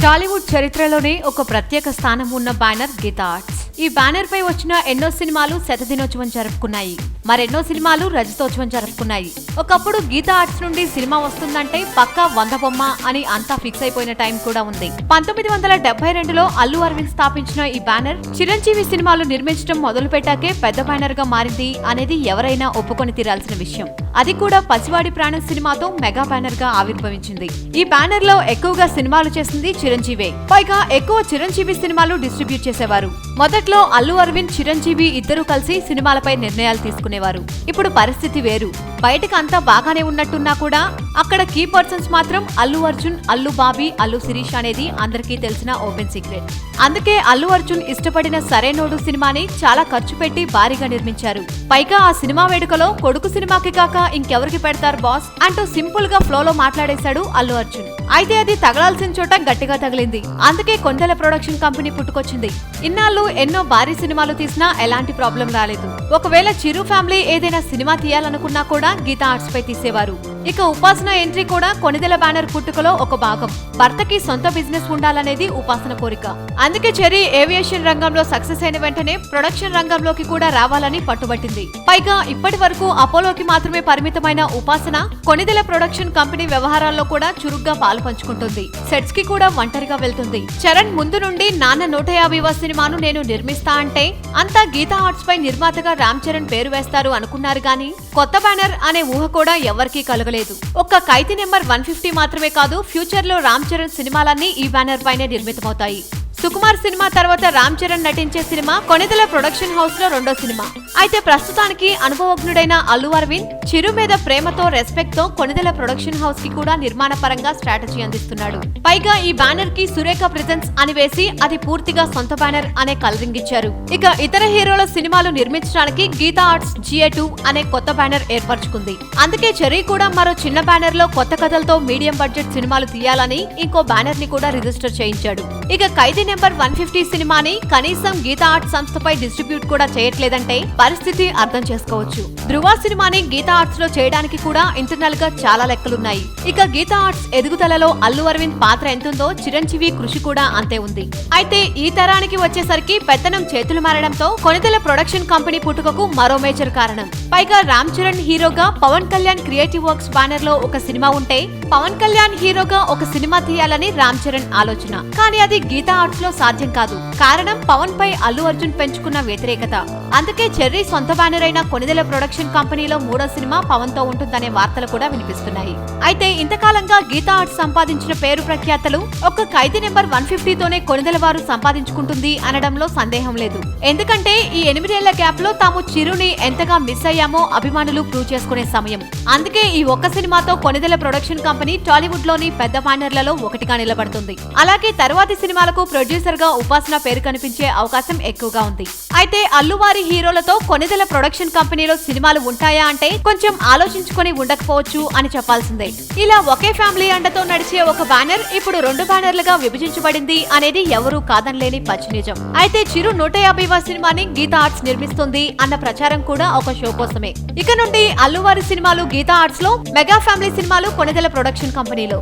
టాలీవుడ్ చరిత్రలోనే ఒక ప్రత్యేక స్థానం ఉన్న బ్యానర్ గీతా ఆర్ట్స్. ఈ బ్యానర్ పై వచ్చిన ఎన్నో సినిమాలు శతదినోత్సవం జరుపుకున్నాయి, మరెన్నో సినిమాలు రజతోత్సవం జరుపుకున్నాయి. ఒకప్పుడు గీతా ఆర్ట్స్ నుండి సినిమా వస్తుందంటే పక్కా 100 బొమ్మ అని అంతా ఫిక్స్ అయిపోయిన టైం కూడా ఉంది. 1972లో అల్లు అరవింద్ స్థాపించిన ఈ బ్యానర్ చిరంజీవి సినిమాలు నిర్మించడం మొదలు పెట్టాకే పెద్ద బ్యానర్ గా మారింది అనేది ఎవరైనా ఒప్పుకొని తీరాల్సిన విషయం. అది కూడా పసివాడి ప్రాణం సినిమాతో మెగా బ్యానర్ గా ఆవిర్భవించింది. ఈ బ్యానర్ లో ఎక్కువగా సినిమాలు చేసింది చిరంజీవే, పైగా ఎక్కువ చిరంజీవి సినిమాలు డిస్ట్రిబ్యూట్ చేసేవారు. మొదట్లో అల్లు అరవింద్, చిరంజీవి ఇద్దరు కలిసి సినిమాలపై నిర్ణయాలు తీసుకునేవారు. ఇప్పుడు పరిస్థితి వేరు. బయటకు అంతా బాగానే ఉన్నట్టున్నా కూడా అక్కడ కీ పర్సన్స్ మాత్రం అల్లు అర్జున్, అల్లు బాబీ, అల్లు శిరీష్ అనేది అందరికీ తెలిసిన ఓపెన్ సీక్రెట్. అందుకే అల్లు అర్జున్ ఇష్టపడిన సరైనోడు సినిమాని చాలా ఖర్చు పెట్టి భారీగా నిర్మించారు. పైగా ఆ సినిమా వేడుకలో కొడుకు సినిమాకి కాక ఇంకెవరికి పెడతారు బాస్ అంటూ సింపుల్ గా ఫ్లోలో మాట్లాడేశాడు అల్లు అర్జున్. అయితే అది తగలాల్సిన చోట గట్టిగా తగిలింది. అందుకే కొండల ప్రొడక్షన్ కంపెనీ పుట్టుకొచ్చింది. ఇన్నాళ్ళు ఎన్నో భారీ సినిమాలు తీసినా ఎలాంటి ప్రాబ్లం రాలేదు. ఒకవేళ చిరు ఫ్యామిలీ ఏదైనా సినిమా తీయాలనుకున్నా కూడా గీతా ఆర్ట్స్ పై తీసేవారు. ఇక ఉపాసన ఎంట్రీ కూడా కొనిదెల బ్యానర్ పుట్టుకలో ఒక భాగం. భర్తకి సొంత బిజినెస్ ఉండాలనేది ఉపాసన కోరిక. అందుకే చెర్రీ ఏవియేషన్ రంగంలో సక్సెస్ అయిన వెంటనే ప్రొడక్షన్ రంగంలోకి కూడా రావాలని పట్టుబట్టింది. పైగా ఇప్పటి వరకు అపోలోకి మాత్రమే పరిమితమైన ఉపాసన కొనిదెల ప్రొడక్షన్ కంపెనీ వ్యవహారాల్లో కూడా చురుగ్గా పాలు పంచుకుంటుంది. సెట్స్ కి కూడా ఒంటరిగా వెళ్తుంది. చరణ్ ముందు నుండి నాన్న 150వ సినిమాను నేను నిర్మిస్తా అంటే అంతా గీతా ఆర్ట్స్ పై నిర్మాతగా రామ్ చరణ్ పేరు వేస్తారు అనుకున్నారు గానీ కొత్త బ్యానర్ అనే ఊహ కూడా ఎవరికీ కలగలేదు. ఒక్క ఖైదీ నెంబర్ 150 మాత్రమే కాదు, ఫ్యూచర్ లో రామ్ చరణ్ సినిమాలన్నీ ఈ బ్యానర్ పైనే నిర్మితమవుతాయి. సుకుమార్ సినిమా తర్వాత రామ్ చరణ్ నటించే సినిమా కొనిదెల ప్రొడక్షన్ హౌస్ లో రెండో సినిమా. అయితే ప్రస్తుతానికి అనుభవజ్ఞుడైన అల్లు అరవింద్ చిరు మీద ప్రేమతో, రెస్పెక్ట్ తో కొనిదెల ప్రొడక్షన్ హౌస్ కి కూడా నిర్మాణ పరంగా స్ట్రాటజీ అందిస్తున్నాడు. పైగా ఈ బ్యానర్ కి సురేఖ ప్రెజెన్స్ అని వేసి అది పూర్తిగా సొంత బ్యానర్ అనే కలరింగ్ ఇచ్చారు. ఇక ఇతర హీరోల సినిమాలు నిర్మించడానికి గీతా ఆర్ట్స్ GA2 అనే కొత్త బ్యానర్ ఏర్పరచుకుంది. అందుకే చెర్రీ కూడా మరో చిన్న బ్యానర్ లో కొత్త కథలతో మీడియం బడ్జెట్ సినిమాలు తీయాలని ఇంకో బ్యానర్ ని కూడా రిజిస్టర్ చేయించాడు. ఇక ఖైదీ నెంబర్ 150 సినిమాని కనీసం గీతా ఆర్ట్స్ సంస్థపై డిస్ట్రిబ్యూట్ కూడా చేయట్లేదంటే పరిస్థితి అర్థం చేసుకోవచ్చు. ధృవ సినిమాని గీతా ఆర్ట్స్ లో చేయడానికి కూడా ఇంటర్నల్ గా చాలా లెక్కలున్నాయి. ఇక గీతా ఆర్ట్స్ ఎదుగుదలలో అల్లు అరవింద్ పాత్ర ఎంతుందో చిరంజీవి కృషి కూడా అంతే ఉంది. అయితే ఈ తరానికి వచ్చేసరికి పెత్తనం చేతులు మారడంతో కొనిదెల ప్రొడక్షన్ కంపెనీ పుట్టుకకు మరో మేజర్ కారణం. పైగా రామ్ చరణ్ హీరోగా, Pawan Kalyan creative works banner లో ఒక సినిమా ఉంటే పవన్ కళ్యాణ్ హీరోగా ఒక సినిమా తీయాలని రామ్ చరణ్ ఆలోచన. కానీ అది గీతా ఆర్ట్స్ లో సాధ్యం కాదు. కారణం పవన్ పై అల్లు అర్జున్ పెంచుకున్న వ్యతిరేకత. అందుకే చెర్రీ సొంత బ్యానర్ అయిన కొనిదెల ప్రొడక్షన్ కంపెనీలో మూడో సినిమా పవన్ తో ఉంటుందనే వార్తలు కూడా వినిపిస్తున్నాయి. అయితే ఇంతకాలంగా గీతా ఆర్ట్స్ సంపాదించిన పేరు ప్రఖ్యాతలు ఒక్క ఖైదీ నెంబర్ 150 తోనే కొనిదెల వారు సంపాదించుకుంటుంది అనడంలో సందేహం లేదు. ఎందుకంటే ఈ 8 ఏళ్ల గ్యాప్ లో తాము చిరుని ఎంతగా మిస్ అయ్యామో అభిమానులు ప్రూవ్ చేసుకునే సమయం. అందుకే ఈ ఒక్క సినిమాతో కొనిదెల ప్రొడక్షన్ కంపెనీ టాలీవుడ్ లోని పెద్ద బ్యానర్లలో ఒకటిగా నిలబడుతుంది. అలాగే తర్వాతి సినిమాలకు ప్రొడ్యూసర్ గా ఉపాసన పేరు కనిపించే అవకాశం ఎక్కువగా ఉంది. అయితే అల్లువారి హీరోలతో కొనిదెల ప్రొడక్షన్ కంపెనీలో సినిమాలు ఉంటాయా అంటే కొంచెం ఆలోచించుకొని ఉండకపోవచ్చు అని చెప్పాల్సిందే. ఇలా ఒకే ఫ్యామిలీ అండతో నడిచే ఒక బ్యానర్ ఇప్పుడు 2 బ్యానర్లుగా విభజించబడింది అనేది ఎవరూ కాదనలేని పచ్చి నిజం. అయితే చిరు 150వ సినిమాని గీతా ఆర్ట్స్ నిర్మిస్తుంది అన్న ప్రచారం కూడా ఒక షో కోసమే. ఇక నుండి అల్లువారి సినిమాలు గీతా ఆర్ట్స్ లో, మెగా ఫ్యామిలీ సినిమాలు కొనిదెల ప్రొడక్షన్ కంపెనీలో.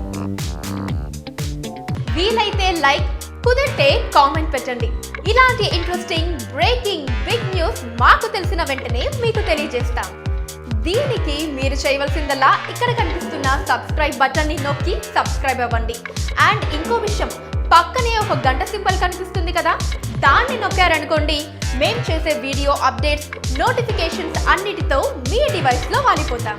వీలైతే లైక్, కుదిరితే కామెంట్ పెట్టండి. ఇలాంటి ఇంట్రెస్టింగ్, బ్రేకింగ్, బిగ్ న్యూస్ మాకు తెలిసిన వెంటనే మీకు తెలియజేస్తాం. దీనికి మీరు చేయవలసిందల్లా ఇక్కడ కనిపిస్తున్న సబ్స్క్రైబ్ బటన్ ని నొక్కి సబ్స్క్రైబ్ అవ్వండి. అండ్ ఇంకో విషయం, పక్కనే ఒక గంట సింబల్ కనిపిస్తుంది కదా, దాన్ని నొక్కారనుకోండి మేం చేసే వీడియో అప్డేట్స్, నోటిఫికేషన్స్ అన్నిటితో మీ డివైస్ లో వాలిపోతాం.